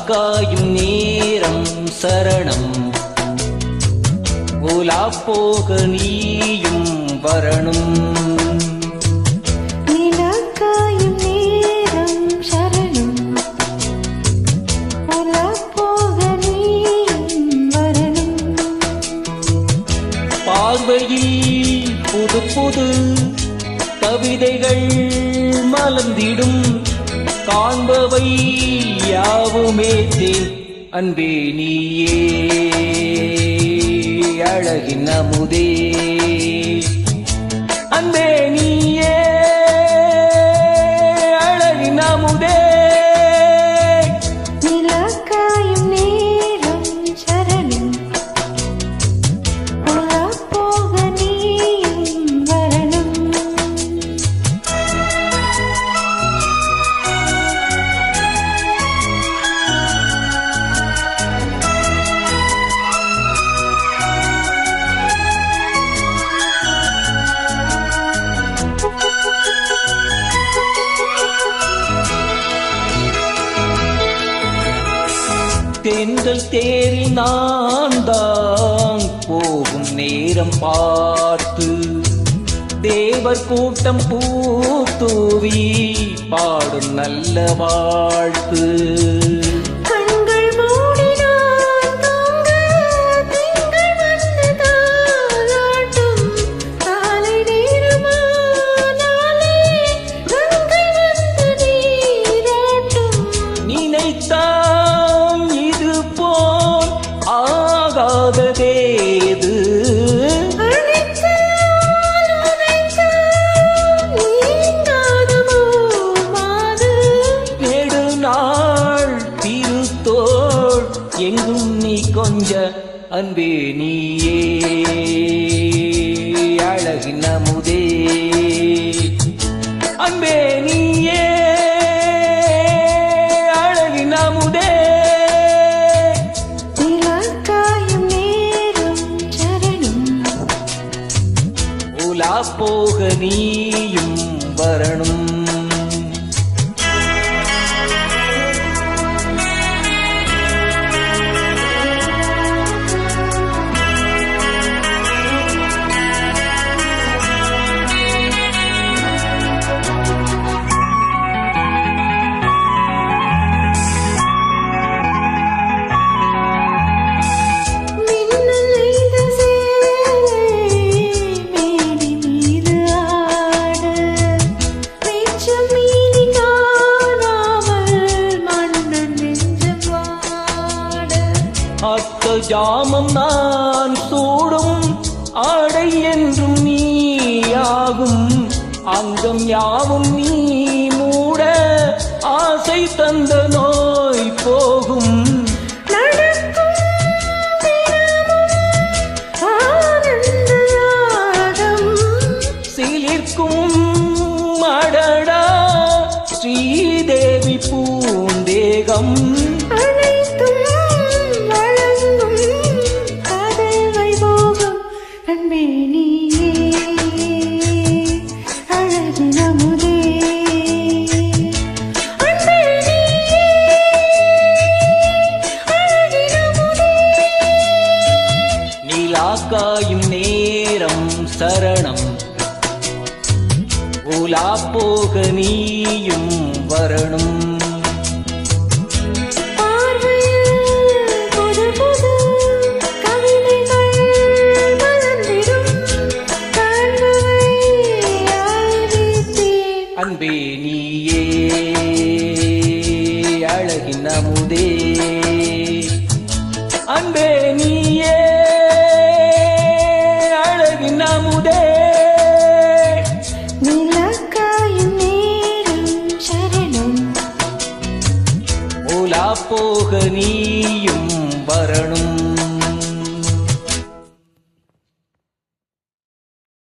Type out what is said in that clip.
காயும் நேரம் சரணம் உலா போக நீயும் வரணும். நிலாக்காயும் நேரம் சரணம் உலா போக நீயும் வரணும். பார்வையில் புது புது கவிதைகள் மலர்ந்திடும் காண்பவை யாவுமே தேன் அன்பே நீயே அழகின் அமுதே அன்பே நீயே அழகின் அமுதே. நிலாக்காயும் நேரம் சரணம் உலா போக நீயும் வரணும். தென்றல் தேரில் நான் தான் போகும் நேரம் பார்த்து தேவர் கூட்டம் பூத்தூவி பாடும் நல்ல வாழ்த்து. ஆகாததேது நெடு நாள் திருத்தோள் எங்கும் நீ கொஞ்ச அன்பே நீயே அழகின் அமுதே அன்பே நீயே அழகின் அமுதே. உலா போக நீயும் வரணும். ஜாமம் நான் சூடும் ஆடை என்றும் நீயாகும் அங்கம் யாவும் நீ மூட ஆசை தந்த நோய் போகும். சிலிர்க்கும் அடடா ஸ்ரீதேவி பூந்தேகம் காயும் நேரம் சரணம் உலா போக நீயும் வரணும்.